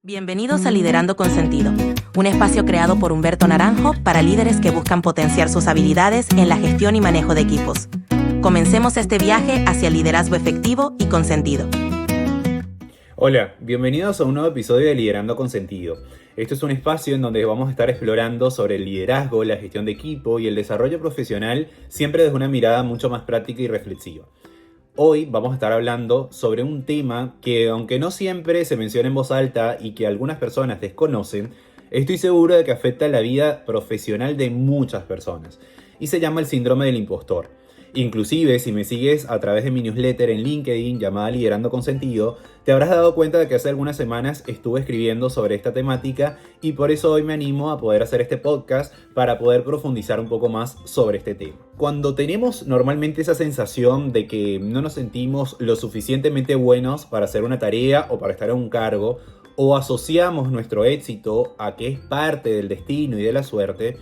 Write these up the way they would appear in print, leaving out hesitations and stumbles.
Bienvenidos a Liderando con Sentido, un espacio creado por Humberto Naranjo para líderes que buscan potenciar sus habilidades en la gestión y manejo de equipos. Comencemos este viaje hacia el liderazgo efectivo y con sentido. Hola, bienvenidos a un nuevo episodio de Liderando con Sentido. Este es un espacio en donde vamos a estar explorando sobre el liderazgo, la gestión de equipo y el desarrollo profesional, siempre desde una mirada mucho más práctica y reflexiva. Hoy vamos a estar hablando sobre un tema que, aunque no siempre se menciona en voz alta y que algunas personas desconocen, estoy seguro de que afecta la vida profesional de muchas personas, y se llama el síndrome del impostor. Inclusive, si me sigues a través de mi newsletter en LinkedIn llamada Liderando con Sentido, te habrás dado cuenta de que hace algunas semanas estuve escribiendo sobre esta temática y por eso hoy me animo a poder hacer este podcast para poder profundizar un poco más sobre este tema. Cuando tenemos normalmente esa sensación de que no nos sentimos lo suficientemente buenos para hacer una tarea o para estar en un cargo, o asociamos nuestro éxito a que es parte del destino y de la suerte,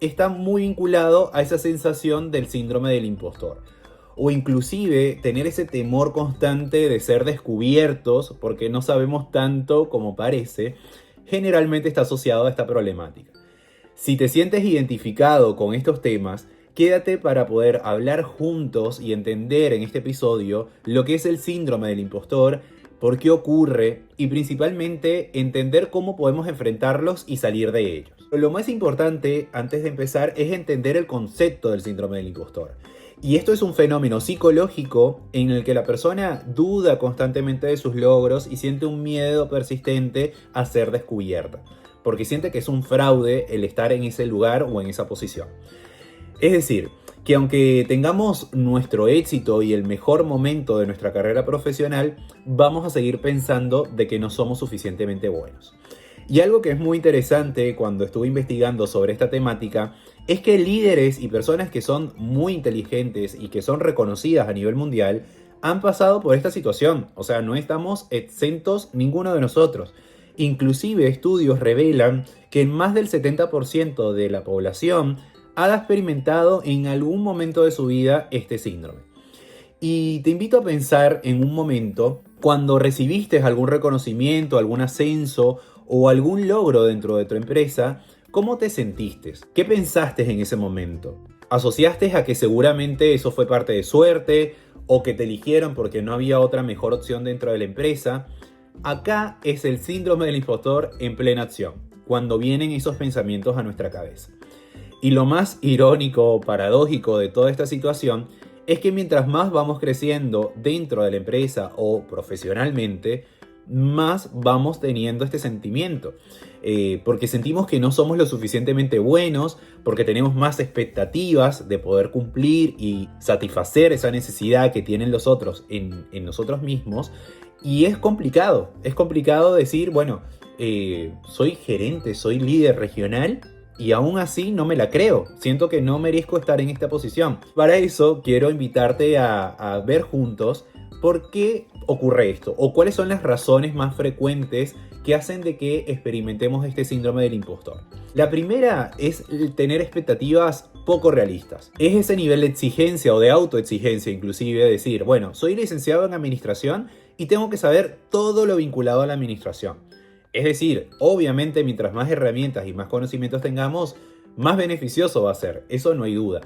está muy vinculado a esa sensación del síndrome del impostor. O inclusive tener ese temor constante de ser descubiertos porque no sabemos tanto como parece, generalmente está asociado a esta problemática. Si te sientes identificado con estos temas, quédate para poder hablar juntos y entender en este episodio lo que es el síndrome del impostor, por qué ocurre y principalmente entender cómo podemos enfrentarlos y salir de ellos. Lo más importante antes de empezar es entender el concepto del síndrome del impostor. Y esto es un fenómeno psicológico en el que la persona duda constantemente de sus logros y siente un miedo persistente a ser descubierta, porque siente que es un fraude el estar en ese lugar o en esa posición. Es decir, que aunque tengamos nuestro éxito y el mejor momento de nuestra carrera profesional, vamos a seguir pensando de que no somos suficientemente buenos. Y algo que es muy interesante cuando estuve investigando sobre esta temática es que líderes y personas que son muy inteligentes y que son reconocidas a nivel mundial han pasado por esta situación. O sea, no estamos exentos ninguno de nosotros. Inclusive estudios revelan que más del 70% de la población ha experimentado en algún momento de su vida este síndrome. Y te invito a pensar en un momento cuando recibiste algún reconocimiento, algún ascenso o algún logro dentro de tu empresa, ¿cómo te sentiste? ¿Qué pensaste en ese momento? ¿Asociaste a que seguramente eso fue parte de suerte o que te eligieron porque no había otra mejor opción dentro de la empresa? Acá es el síndrome del impostor en plena acción, cuando vienen esos pensamientos a nuestra cabeza. Y lo más irónico o paradójico de toda esta situación es que mientras más vamos creciendo dentro de la empresa o profesionalmente, más vamos teniendo este sentimiento. Porque sentimos que no somos lo suficientemente buenos, porque tenemos más expectativas de poder cumplir y satisfacer esa necesidad que tienen los otros en nosotros mismos. Y es complicado decir, bueno, soy gerente, soy líder regional, y aún así no me la creo. Siento que no merezco estar en esta posición. Para eso quiero invitarte a ver juntos por qué ocurre esto o cuáles son las razones más frecuentes que hacen de que experimentemos este síndrome del impostor. La primera es el tener expectativas poco realistas. Es ese nivel de exigencia o de autoexigencia inclusive, decir, bueno, soy licenciado en administración y tengo que saber todo lo vinculado a la administración. Es decir, obviamente mientras más herramientas y más conocimientos tengamos, más beneficioso va a ser, eso no hay duda.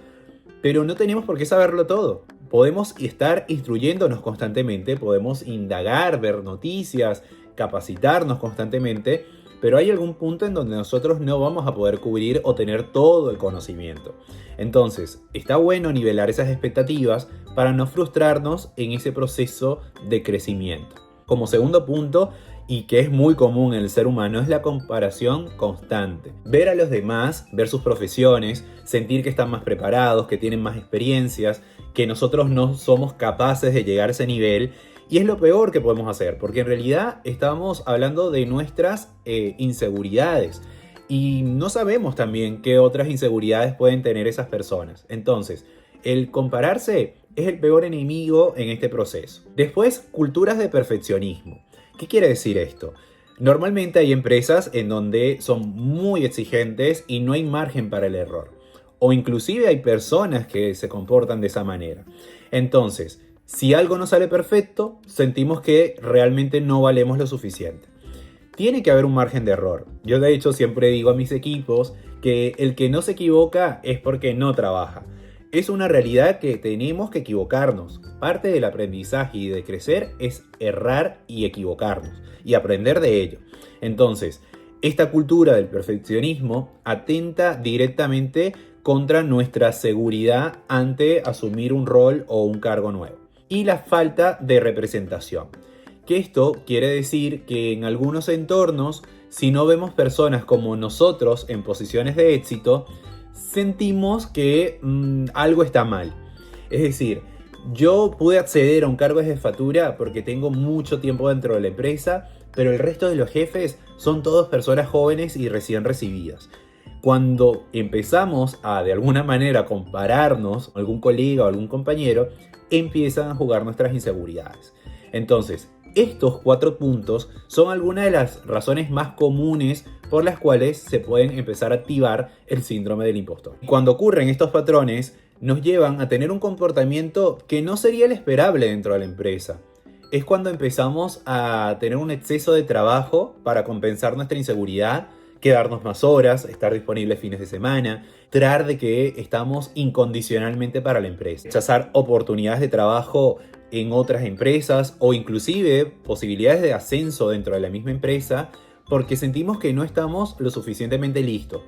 Pero no tenemos por qué saberlo todo. Podemos estar instruyéndonos constantemente, podemos indagar, ver noticias, capacitarnos constantemente, pero hay algún punto en donde nosotros no vamos a poder cubrir o tener todo el conocimiento. Entonces, está bueno nivelar esas expectativas para no frustrarnos en ese proceso de crecimiento. Como segundo punto, y que es muy común en el ser humano, es la comparación constante. Ver a los demás, ver sus profesiones, sentir que están más preparados, que tienen más experiencias, que nosotros no somos capaces de llegar a ese nivel. Y es lo peor que podemos hacer, porque en realidad estamos hablando de nuestras inseguridades. Y no sabemos también qué otras inseguridades pueden tener esas personas. Entonces, el compararse es el peor enemigo en este proceso. Después, culturas de perfeccionismo. ¿Qué quiere decir esto? Normalmente hay empresas en donde son muy exigentes y no hay margen para el error. O inclusive hay personas que se comportan de esa manera. Entonces, si algo no sale perfecto, sentimos que realmente no valemos lo suficiente. tiene que haber un margen de error. Yo de hecho siempre digo a mis equipos que el que no se equivoca es porque no trabaja. Es una realidad que tenemos que equivocarnos. Parte del aprendizaje y de crecer es errar y equivocarnos y aprender de ello. Entonces, esta cultura del perfeccionismo atenta directamente contra nuestra seguridad ante asumir un rol o un cargo nuevo. Y la falta de representación. Que esto quiere decir que en algunos entornos, si no vemos personas como nosotros en posiciones de éxito, sentimos que algo está mal. Es decir, yo pude acceder a un cargo de jefatura porque tengo mucho tiempo dentro de la empresa, pero el resto de los jefes son todos personas jóvenes y recién recibidas. Cuando empezamos a de alguna manera compararnos con algún colega o algún compañero, empiezan a jugar nuestras inseguridades. Entonces, estos 4 puntos son algunas de las razones más comunes por las cuales se pueden empezar a activar el síndrome del impostor. Cuando ocurren estos patrones, nos llevan a tener un comportamiento que no sería el esperable dentro de la empresa. Es cuando empezamos a tener un exceso de trabajo para compensar nuestra inseguridad, quedarnos más horas, estar disponibles fines de semana, tratar de que estamos incondicionalmente para la empresa, rechazar oportunidades de trabajo en otras empresas o inclusive posibilidades de ascenso dentro de la misma empresa porque sentimos que no estamos lo suficientemente listos.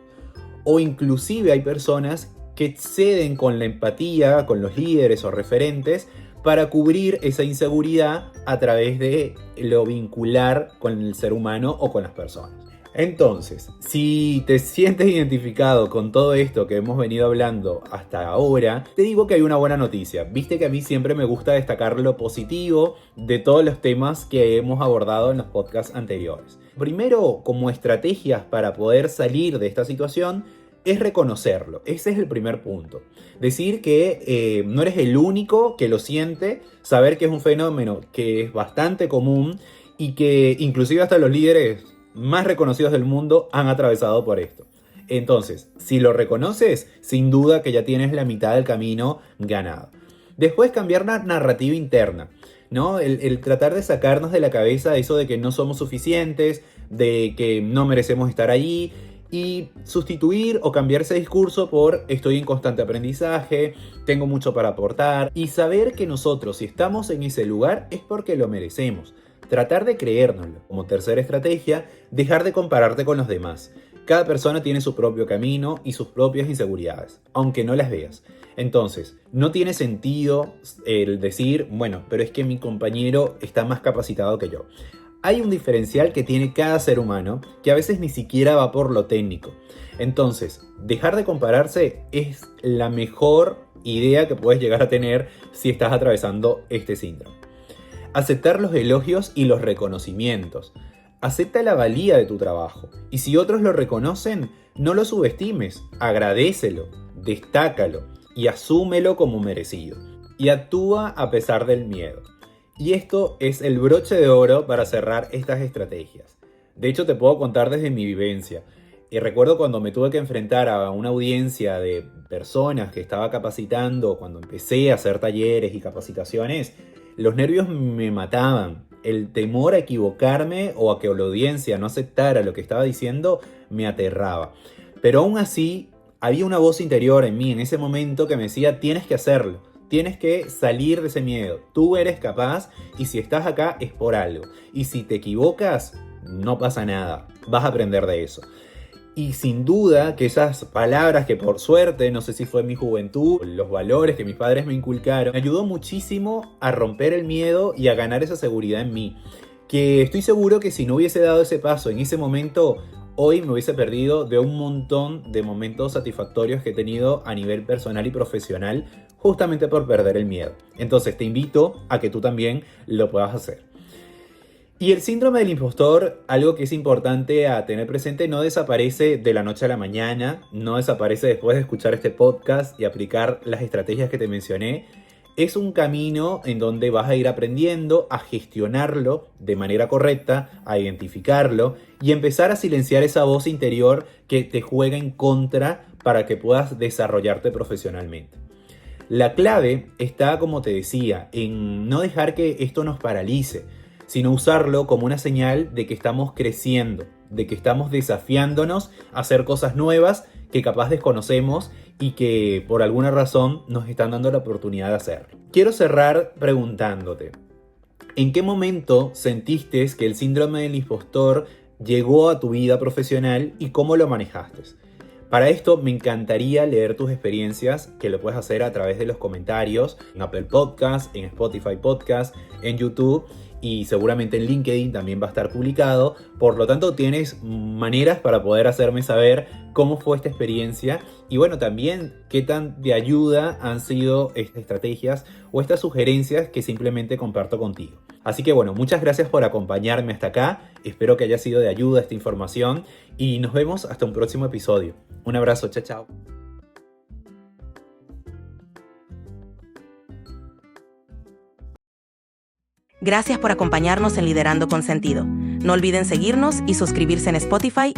O inclusive hay personas que exceden con la empatía con los líderes o referentes para cubrir esa inseguridad a través de lo vincular con el ser humano o con las personas. Entonces, si te sientes identificado con todo esto que hemos venido hablando hasta ahora, te digo que hay una buena noticia. Viste que a mí siempre me gusta destacar lo positivo de todos los temas que hemos abordado en los podcasts anteriores. Primero, como estrategias para poder salir de esta situación, es reconocerlo. Ese es el primer punto. Decir que no eres el único que lo siente, saber que es un fenómeno que es bastante común y que inclusive hasta los líderes más reconocidos del mundo han atravesado por esto. Entonces, si lo reconoces, sin duda que ya tienes la mitad del camino ganado. Después, cambiar la narrativa interna, ¿no? El tratar de sacarnos de la cabeza eso de que no somos suficientes, de que no merecemos estar allí, y sustituir o cambiar ese discurso por estoy en constante aprendizaje, tengo mucho para aportar, y saber que nosotros, si estamos en ese lugar, es porque lo merecemos. Tratar de creérnoslo. Como tercera estrategia, dejar de compararte con los demás. Cada persona tiene su propio camino y sus propias inseguridades, aunque no las veas. Entonces, no tiene sentido el decir, bueno, pero es que mi compañero está más capacitado que yo. Hay un diferencial que tiene cada ser humano que a veces ni siquiera va por lo técnico. Entonces, dejar de compararse es la mejor idea que puedes llegar a tener si estás atravesando este síndrome. Aceptar los elogios y los reconocimientos. Acepta la valía de tu trabajo. Y si otros lo reconocen, no lo subestimes. Agradécelo, destácalo y asúmelo como merecido. Y actúa a pesar del miedo. Y esto es el broche de oro para cerrar estas estrategias. De hecho, te puedo contar desde mi vivencia. Y recuerdo cuando me tuve que enfrentar a una audiencia de personas que estaba capacitando, cuando empecé a hacer talleres y capacitaciones, los nervios me mataban. El temor a equivocarme o a que la audiencia no aceptara lo que estaba diciendo me aterraba. Pero aún así, había una voz interior en mí en ese momento que me decía, tienes que hacerlo. Tienes que salir de ese miedo. Tú eres capaz y si estás acá es por algo. Y si te equivocas, no pasa nada. Vas a aprender de eso. Y sin duda que esas palabras que por suerte, no sé si fue en mi juventud, los valores que mis padres me inculcaron, me ayudó muchísimo a romper el miedo y a ganar esa seguridad en mí. Que estoy seguro que si no hubiese dado ese paso en ese momento, hoy me hubiese perdido de un montón de momentos satisfactorios que he tenido a nivel personal y profesional, justamente por perder el miedo. Entonces te invito a que tú también lo puedas hacer. Y el síndrome del impostor, algo que es importante a tener presente, no desaparece de la noche a la mañana, no desaparece después de escuchar este podcast y aplicar las estrategias que te mencioné. Es un camino en donde vas a ir aprendiendo a gestionarlo de manera correcta, a identificarlo y empezar a silenciar esa voz interior que te juega en contra para que puedas desarrollarte profesionalmente. La clave está, como te decía, en no dejar que esto nos paralice, sino usarlo como una señal de que estamos creciendo, de que estamos desafiándonos a hacer cosas nuevas que capaz desconocemos y que por alguna razón nos están dando la oportunidad de hacer. Quiero cerrar preguntándote, ¿en qué momento sentiste que el síndrome del impostor llegó a tu vida profesional y cómo lo manejaste? Para esto me encantaría leer tus experiencias, que lo puedes hacer a través de los comentarios en Apple Podcast, en Spotify Podcast, en YouTube y seguramente en LinkedIn también va a estar publicado. Por lo tanto, tienes maneras para poder hacerme saber cómo fue esta experiencia y bueno, también qué tan de ayuda han sido estas estrategias o estas sugerencias que simplemente comparto contigo. Así que bueno, muchas gracias por acompañarme hasta acá. Espero que haya sido de ayuda esta información y nos vemos hasta un próximo episodio. Un abrazo, chao, chao. Gracias por acompañarnos en Liderando con Sentido. No olviden seguirnos y suscribirse en Spotify